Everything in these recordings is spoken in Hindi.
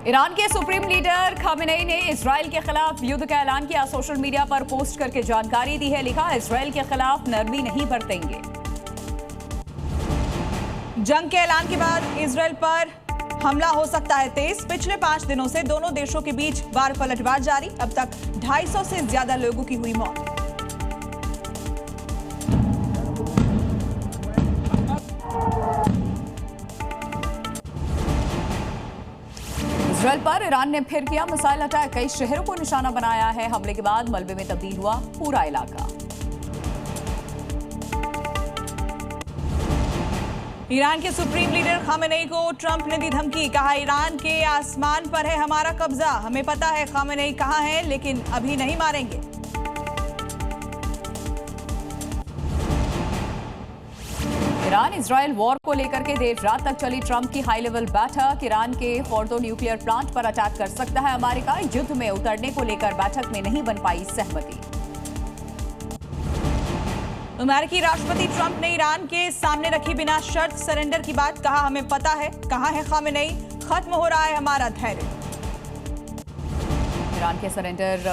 ईरान के सुप्रीम लीडर खामेनेई ने इजराइल के खिलाफ युद्ध का ऐलान किया। सोशल मीडिया पर पोस्ट करके जानकारी दी है। लिखा, इजराइल के खिलाफ नरमी नहीं बरतेंगे। जंग के ऐलान के बाद इजराइल पर हमला हो सकता है तेज। पिछले 5 दिनों से दोनों देशों के बीच वार पलटवार जारी। अब तक 250 से ज्यादा लोगों की हुई मौत। इजराइल पर ईरान ने फिर किया मिसाइल अटैक। कई शहरों को निशाना बनाया है। हमले के बाद मलबे में तब्दील हुआ पूरा इलाका। ईरान के सुप्रीम लीडर खामेनेई को ट्रंप ने दी धमकी। कहा, ईरान के आसमान पर है हमारा कब्जा। हमें पता है खामेनेई कहां है, लेकिन अभी नहीं मारेंगे। ईरान इजराइल वॉर को लेकर के देर रात तक चली ट्रंप की हाई लेवल बैठक। ईरान के फोर्डो न्यूक्लियर प्लांट पर अटैक कर सकता है अमेरिका। युद्ध में उतरने को लेकर बैठक में नहीं बन पाई सहमति। अमेरिकी राष्ट्रपति ट्रंप ने ईरान के सामने रखी बिना शर्त सरेंडर की बात। कहा, हमें पता है कहां है खामेनेई। खत्म हो रहा है हमारा धैर्य। ईरान के सरेंडर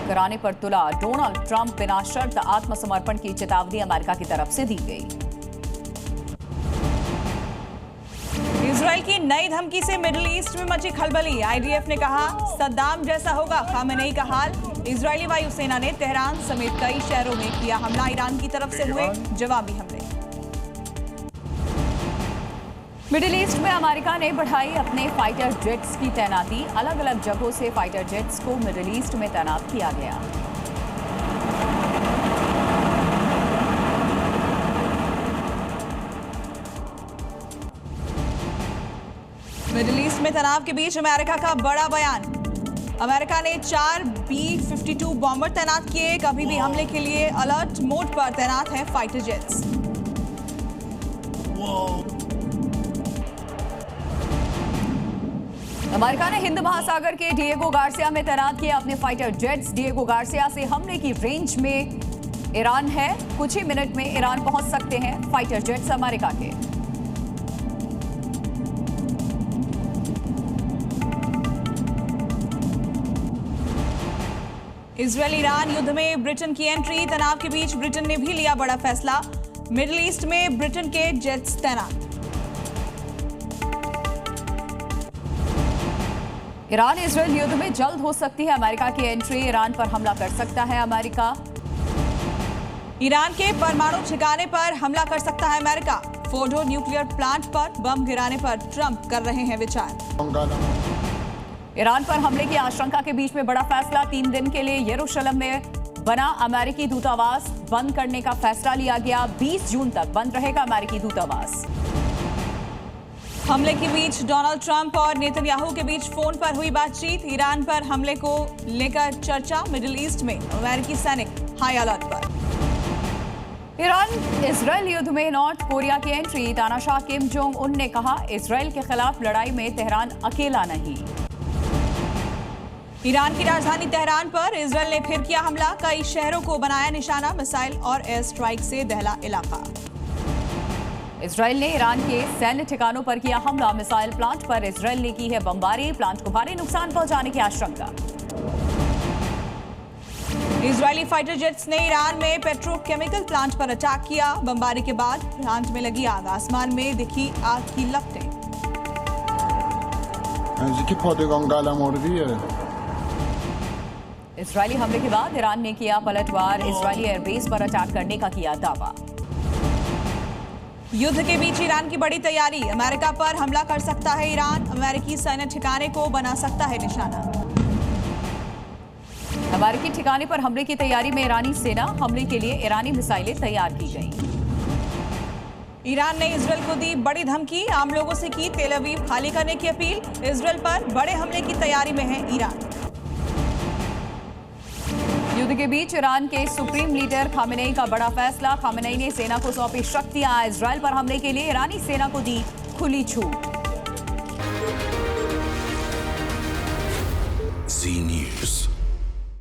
कराने पर तुला डोनाल्ड ट्रंप। बिना शर्त आत्मसमर्पण की चेतावनी अमेरिका की तरफ से दी गई। इजराइल की नई धमकी से मिडिल ईस्ट में मची खलबली। आईडीएफ ने कहा, सद्दाम जैसा होगा खामेनेई का हाल। इजरायली वायुसेना ने तेहरान समेत कई शहरों में किया हमला। ईरान की तरफ से हुए जवाबी हमले। मिडिल ईस्ट में अमेरिका ने बढ़ाई अपने फाइटर जेट्स की तैनाती। अलग अलग जगहों से फाइटर जेट्स को मिडिल ईस्ट में तैनात किया गया। मिडिल ईस्ट में तनाव के बीच अमेरिका का बड़ा बयान। अमेरिका ने 4 B-52 बॉम्बर तैनात किए। कभी भी हमले के लिए अलर्ट मोड पर तैनात है फाइटर जेट्स। अमेरिका ने हिंद महासागर के डिएगो गार्सिया में तैनात किया अपने फाइटर जेट्स। डिएगो गार्सिया से हमले की रेंज में ईरान है। कुछ ही मिनट में ईरान पहुंच सकते हैं फाइटर जेट्स अमेरिका के। इजराइल ईरान युद्ध में ब्रिटेन की एंट्री। तनाव के बीच ब्रिटेन ने भी लिया बड़ा फैसला। मिडिल ईस्ट में ब्रिटेन के जेट्स तैनात। ईरान इजराइल युद्ध में जल्द हो सकती है अमेरिका की एंट्री। ईरान पर हमला कर सकता है अमेरिका। ईरान के परमाणु ठिकाने पर हमला कर सकता है अमेरिका। फोर्डो न्यूक्लियर प्लांट पर बम गिराने पर ट्रंप कर रहे हैं विचार। ईरान पर हमले की आशंका के बीच में बड़ा फैसला। 3 दिन के लिए यरूशलेम में बना अमेरिकी दूतावास बंद करने का फैसला लिया गया। 20 जून तक बंद रहेगा अमेरिकी दूतावास। हमले के बीच डोनाल्ड ट्रंप और नेतन्याहू के बीच फोन पर हुई बातचीत। ईरान पर हमले को लेकर चर्चा। मिडिल ईस्ट में अमेरिकी सैनिक हाई अलर्ट पर। ईरान इजराइल युद्ध में नॉर्थ कोरिया की एंट्री। तानाशाह किम जोंग उन ने कहा, इजराइल के खिलाफ लड़ाई में तेहरान अकेला नहीं। ईरान की राजधानी तेहरान पर इजराइल ने फिर किया हमला। कई शहरों को बनाया निशाना। मिसाइल और एयर स्ट्राइक से दहला इलाका। इजराइल ने ईरान के सैन्य ठिकानों पर किया हमला। मिसाइल प्लांट पर इजराइल ने की है बमबारी। प्लांट को भारी नुकसान पहुंचाने की आशंका। इजरायली फाइटर जेट्स ने ईरान में पेट्रोकेमिकल प्लांट पर अटैक किया। बमबारी के बाद प्लांट में लगी आग। आसमान में दिखी आग की लपटें। इजरायली हमले के बाद ईरान ने किया पलटवार। इजरायली एयरबेस पर अटैक करने का किया दावा। युद्ध के बीच ईरान की बड़ी तैयारी। अमेरिका पर हमला कर सकता है ईरान। अमेरिकी सैन्य ठिकाने को बना सकता है निशाना। अमेरिकी ठिकाने पर हमले की तैयारी में ईरानी सेना। हमले के लिए ईरानी मिसाइलें तैयार की गई। ईरान ने इजराइल को दी बड़ी धमकी। आम लोगों से की तेल अवीव खाली करने की अपील। इजराइल पर बड़े हमले की तैयारी में है ईरान। युद्ध के बीच ईरान के सुप्रीम लीडर खामेनेई का बड़ा फैसला। खामेनेई ने सेना को सौंपी शक्तियां। इजराइल पर हमले के लिए ईरानी सेना को दी खुली छूट।